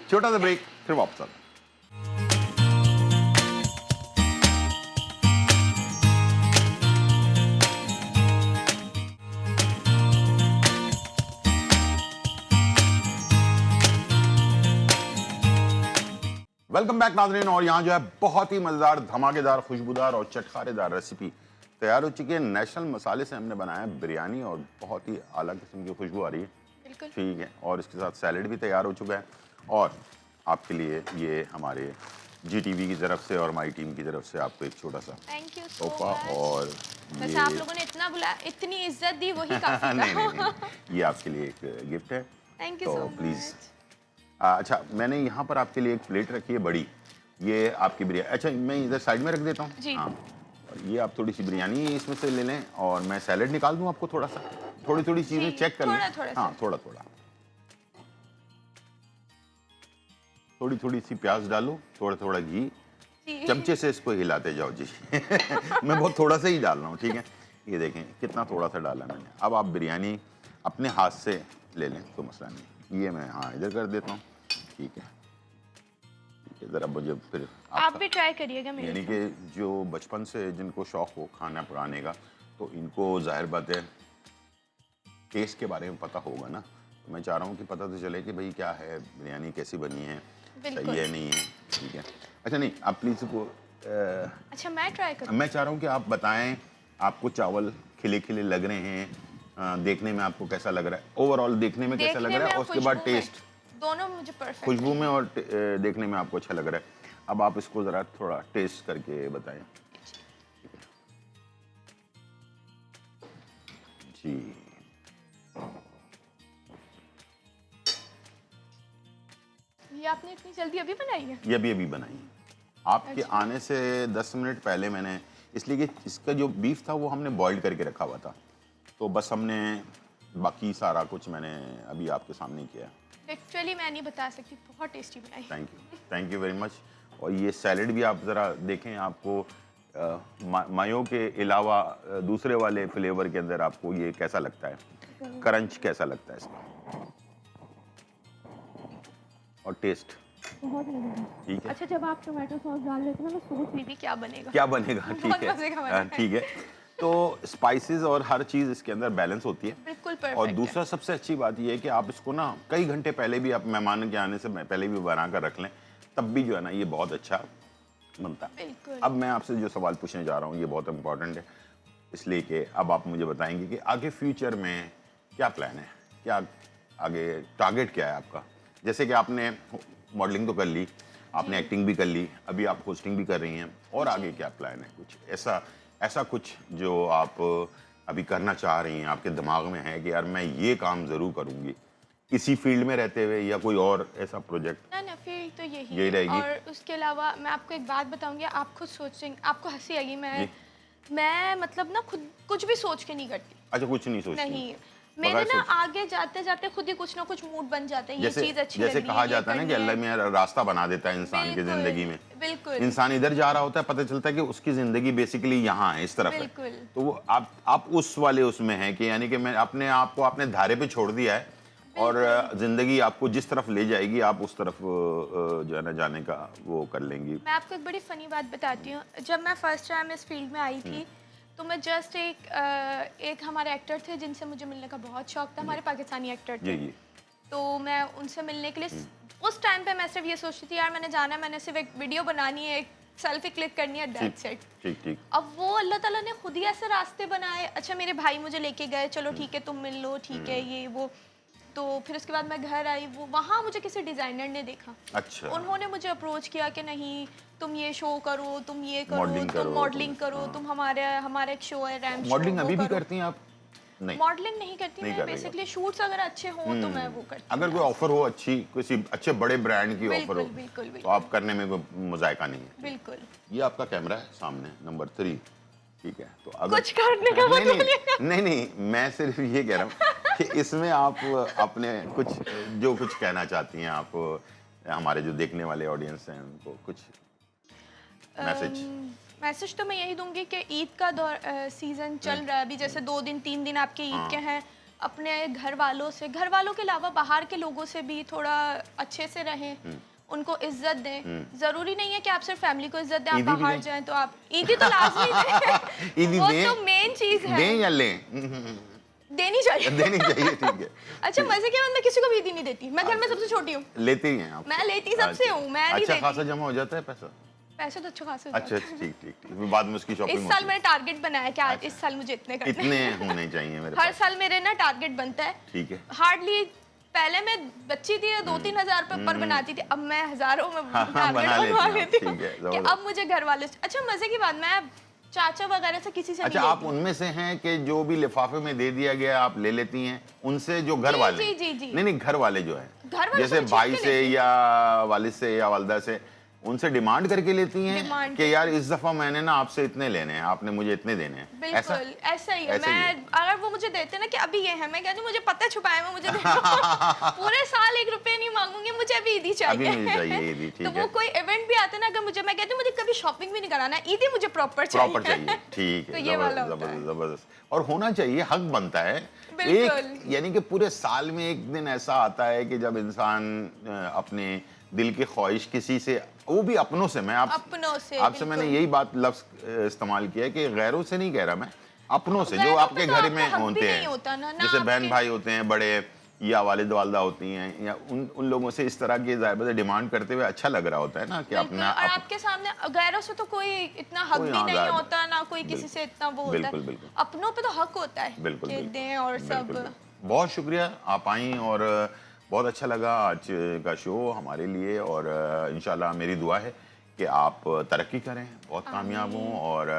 छोटा सा ब्रेक, फिर वापस आते हैं। वेलकम बैक नाज़रीन। और यहाँ जो है बहुत ही मज़ेदार, धमाकेदार, खुशबूदार और चटखारेदार रेसिपी तैयार हो चुकी है। नेशनल मसाले से हमने बनाया है बिरयानी और बहुत ही आला किस्म की खुशबू आ रही है, बिल्कुल। ठीक है। और इसके साथ सैलेड भी तैयार हो चुका है। और आपके लिए ये हमारे GTV की तरफ से और माई टीम की तरफ से आपको एक छोटा सा थैंक यू सो तोहफा। मच। और बस ये आप लोगों ने इतना बुलाया, इतनी इज्जत दी, वही काफी था। नहीं, ये आपके लिए एक गिफ्ट है। थैंक यू तो सो प्लीज़ मच। अच्छा, मैंने यहाँ पर आपके लिए एक प्लेट रखी है बड़ी, ये आपकी बिरयानी। अच्छा, मैं इधर साइड में रख देता हूँ। जी। हाँ, और ये आप थोड़ी सी बिरयानी इसमें से ले लें और मैं सैलेड निकाल दूँ आपको थोड़ा सा, थोड़ी थोड़ी चीज़ें चेक कर लें। थोड़ा हाँ, थोड़ा थोड़ा, थोड़ी थोड़ी सी प्याज डालो, थोड़ा थोड़ा घी, चमचे से इसको हिलाते जाओ जी। मैं बहुत थोड़ा सा ही डाल रहा हूँ, ठीक है। ये देखें कितना थोड़ा सा डाला मैंने। अब आप बिरयानी अपने हाथ से ले लें तो मसला नहीं। ये मैं हाँ इधर कर देता हूँ, ठीक है। ज़रा मुझे फिर आप भी ट्राई करिएगा मेरे यानी कि जो बचपन से जिनको शौक़ हो खाना पकाने का, तो इनको ज़ाहिर बात है टेस्ट के बारे में पता होगा ना। तो मैं चाह रहा हूँ कि पता तो चले कि भाई क्या है, बिरयानी कैसी बनी है, सही है नहीं है, ठीक है। अच्छा नहीं, आप प्लीज़ को अच्छा मैं ट्राई करूँ। मैं चाह रहा हूँ कि आप बताएं, आपको चावल खिले खिले लग रहे हैं, देखने में आपको कैसा लग रहा है, ओवरऑल देखने में कैसा लग रहा है, और उसके बाद टेस्ट, दोनों मुझे परफेक्ट, खुशबू में और देखने में आपको अच्छा लग रहा है। अब आप इसको ज़रा थोड़ा टेस्ट करके बताएं जी। ये आपने इतनी जल्दी अभी बनाई है? ये अभी बनाई है, आपके आने से 10 मिनट पहले मैंने, इसलिए कि इसका जो बीफ था वो हमने बॉइल्ड करके रखा हुआ था, तो बस हमने बाकी सारा कुछ मैंने अभी आपके सामने किया। एक्चुअली मैं नहीं बता सकती, बहुत टेस्टी बनाई। Thank you very much. और ये सैलेड भी आप ज़रा देखें, आपको मायो के अलावा दूसरे वाले फ्लेवर के अंदर आपको ये कैसा लगता है, क्रंच कैसा लगता है इसका, और टेस्ट बहुत लगा। ठीक है। अच्छा, जब आप टोमेटो सॉस डाल लेते हैं ना, मैं सोच रही थी क्या बनेगा, क्या बनेगा, ठीक है, ठीक है। तो स्पाइसेस और हर चीज़ इसके अंदर बैलेंस होती है, बिल्कुल परफेक्ट। और दूसरा सबसे अच्छी बात यह है कि आप इसको ना कई घंटे पहले भी, आप मेहमान के आने से पहले भी बना कर रख लें, तब भी जो है ना ये बहुत अच्छा बनता है। अब मैं आपसे जो सवाल पूछने जा रहा हूँ ये बहुत इम्पोर्टेंट है, इसलिए कि अब आप मुझे बताएंगे कि आगे फ्यूचर में क्या प्लान है, क्या आगे टारगेट क्या है आपका। जैसे कि आपने मॉडलिंग तो कर ली, आपने एक्टिंग भी कर ली, अभी आप होस्टिंग भी कर रही हैं, और आगे क्या प्लान है, कुछ ऐसा कुछ जो आप अभी करना चाह रही हैं, आपके दिमाग में है कि यार मैं ये काम ज़रूर करूँगी, इसी फील्ड में रहते हुए, या कोई और ऐसा प्रोजेक्ट? ना फील्ड तो यही रहेगी। और उसके अलावा मैं आपको एक बात बताऊंगी, आप खुद सोचेंगे, आपको हंसी आएगी, मैं मतलब ना खुद कुछ भी सोच के नहीं करती। अच्छा, कुछ नहीं सोचती? नहीं, मेरे ना आगे जाते जाते खुद ही कुछ ना कुछ मूड बन जाते हैं, ये चीज अच्छी जैसे कहा जाता है ना कि अल्लाह में रास्ता बना देता है इंसान की जिंदगी में। बिल्कुल। इंसान इधर जा रहा होता है, पता चलता है कि उसकी जिंदगी बेसिकली यहाँ है, इस तरफ है। तो वो आप उस वाले उसमें हैं कि यानी कि मैं अपने आप को अपने धारे पे छोड़ दिया है, और जिंदगी आपको जिस तरफ ले जाएगी आप उस तरफ जो है ना जाने का वो कर लेंगी। मैं आपको एक बड़ी फनी बात बताती हूँ। जब मैं फर्स्ट टाइम इस फील्ड में आई थी, तो मैं जस्ट एक हमारे एक्टर थे जिनसे मुझे मिलने का बहुत शौक था, हमारे पाकिस्तानी एक्टर थे। तो मैं उनसे मिलने के लिए उस टाइम पे मैं सिर्फ ये सोचती थी, यार मैंने जाना है, मैंने सिर्फ एक वीडियो बनानी है, एक सेल्फी क्लिक करनी है, दैट्स इट। ठीक ठीक। अब वो अल्लाह ताला ने खुद ही ऐसे रास्ते बनाए। अच्छा, मेरे भाई मुझे लेके गए, चलो ठीक है तुम मिल लो, ठीक है ये वो। तो फिर उसके बाद मैं घर आई, वो वहाँ मुझे किसी डिजाइनर ने देखा। अच्छा। उन्होंने मुझे अप्रोच किया कि नहीं तुम ये शो करो, तुम ये करो, तुम मॉडलिंग करो, तुम हमारा एक शो है रैम्प शो। मॉडलिंग अभी भी करती हैं आप? नहीं, मॉडलिंग नहीं करती मैं, बेसिकली शूट्स अगर अच्छे हो तो मैं वो करती हूँ। अगर कोई ऑफर हो अच्छी, किसी अच्छे बड़े ब्रांड की ऑफर हो, बिल्कुल, तो आप करने में कोई मजायका नहीं है। बिल्कुल। ये आपका कैमरा है सामने, नंबर 3, ठीक है। तो अगर कुछ करने का नहीं, मैं सिर्फ ये कह रहा हूँ कि इसमें आप अपने कुछ कहना चाहती हैं, आप हमारे जो देखने वाले ऑडियंस हैं उनको कुछ मैसेज तो मैं यही दूंगी कि ईद का सीजन चल रहा है अभी, जैसे 2 दिन 3 दिन आपके ईद के हैं, अपने घर वालों के अलावा बाहर के लोगों से भी थोड़ा अच्छे से रहें, उनको इज्जत दें। जरूरी नहीं है कि आप सिर्फ फैमिली को इज्जत दें, आप बाहर जाएं तो आप ईदी तो लाजमी दें। वो तो मेन चीज है। दें या लें? देनी चाहिए, ठीक है। अच्छा, मजे के बाद मैं किसी को भी ईदी नहीं देती, मैं घर में सबसे छोटी हूँ। लेती हैं आप? मैं लेती सबसे हूँ, मैं नहीं देती। अच्छा खासा जमा हो जाता है पैसा तो अच्छा खासा। अच्छा, ठीक। बाद में उसकी शॉपिंग। इस साल मैंने टारगेट बनाया कि आज इस साल मुझे इतने करने इतने होने चाहिए मेरे पास। हर साल मेरे ना टारगेट बनता है, ठीक है। हार्डली पहले मैं बच्ची थी 2-3 हज़ार पे ऊपर बनाती थी, अब मैं हज़ारों में टारगेट बनवा लेती हूँ कि अब मुझे घर वाले। अच्छा, मजे की बात, मैं चाचा वगैरह से किसी से अच्छा, नहीं आप लेती। उनमें से हैं कि जो भी लिफाफे में दे दिया गया आप ले लेती हैं, उनसे जो घर जी, वाले जी, जी, जी। नहीं घर वाले जो हैं, घर वाले जैसे तो भाई छुप के से लेती या वालिद से या वालदा से, उनसे डिमांड करके लेती हैं डिमांड कि यार इस दफा मैंने ना आपसे इतने लेने हैं, आपने मुझे इतने देने हैं, बिल्कुल ऐसा ही है। ऐसा ही है। मैं अगर वो मुझे देते ना कि अभी ये है, मैं कहती हूँ मुझे पता है छुपाए में मुझे दे दो। पूरे साल 1 रुपए नहीं मांगूंगी, मुझे अभी ईदी चाहिए। अभी मुझे चाहिए ईदी, ठीक तो है। वो कोई इवेंट भी आता है ना, अगर मुझे, मैं कहती हूँ मुझे कभी शॉपिंग भी नहीं कराना, ईदी मुझे प्रॉपर चाहिए। प्रॉपर चाहिए, ठीक तो है, ये वाला जबरदस्त होता है। जबरदस्त जबरदस्त, और होना चाहिए, हक बनता है। बिल्कुल। एक यानी कि पूरे साल में एक दिन ऐसा आता है कि जब इंसान अपने दिल की ख्वाहिश किसी से, वो भी अपनों से, मैं अपनों से, आपसे मैंने बिल्कुल। यही बात लफ्ज इस्तेमाल किया है कि गैरों से नहीं कह रहा मैं, अपनों से जो गैरों आपके पे तो घर आपका में हक भी होते नहीं हैं, होता ना, ना जैसे बहन आपके- भाई होते हैं बड़े, या वालिद वालदा होती हैं, या उन लोगों से इस तरह की ज़ाहिर डिमांड करते हुए अच्छा लग रहा होता है ना कि बिल्कुल। अपना और आपके सामने गैरों से तो कोई इतना हक कोई भी नहीं आज़ाद- होता, ना कोई किसी से इतना वो होता बिल्कुल, है। बिल्कुल। अपनों पे तो हक होता है बिल्कुल कि बिल्कुल, दें और सब। बिल्कुल, बिल्कुल। बहुत शुक्रिया आप आई, और बहुत अच्छा लगा आज का शो हमारे लिए, और इंशाल्लाह मेरी दुआ है कि आप तरक्की करें, बहुत कामयाब हों, और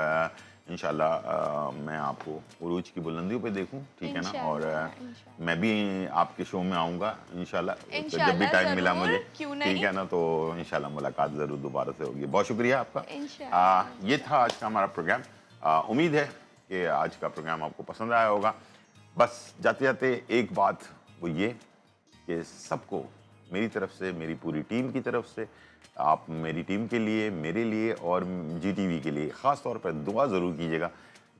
इंशाल्लाह मैं आपको उरूज की बुलंदियों पे देखूं, ठीक है ना। और इंशाल्लाह। मैं भी आपके शो में आऊँगा इंशाल्लाह, तो जब भी इंशाल्लाह, टाइम मिला ज़रूर, मुझे, क्यों ठीक नहीं। है ना, तो इंशाल्लाह मुलाकात ज़रूर दोबारा से होगी। बहुत शुक्रिया आपका। इंशाल्लाह। ये था आज का हमारा प्रोग्राम। उम्मीद है कि आज का प्रोग्राम आपको पसंद आया होगा। बस जाते जाते एक बात वो ये कि सबको मेरी तरफ से, मेरी पूरी टीम की तरफ से, आप मेरी टीम के लिए, मेरे लिए और GTV के लिए ख़ास तौर पर दुआ ज़रूर कीजिएगा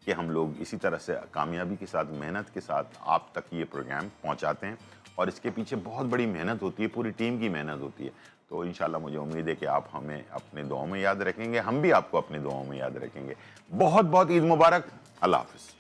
कि हम लोग इसी तरह से कामयाबी के साथ, मेहनत के साथ आप तक ये प्रोग्राम पहुंचाते हैं, और इसके पीछे बहुत बड़ी मेहनत होती है, पूरी टीम की मेहनत होती है। तो इंशाल्लाह मुझे उम्मीद है कि आप हमें अपने दुआओं में याद रखेंगे, हम भी आपको अपनी दुआओं में याद रखेंगे। बहुत बहुत ईद मुबारक। अल्लाह हाफ़िज़।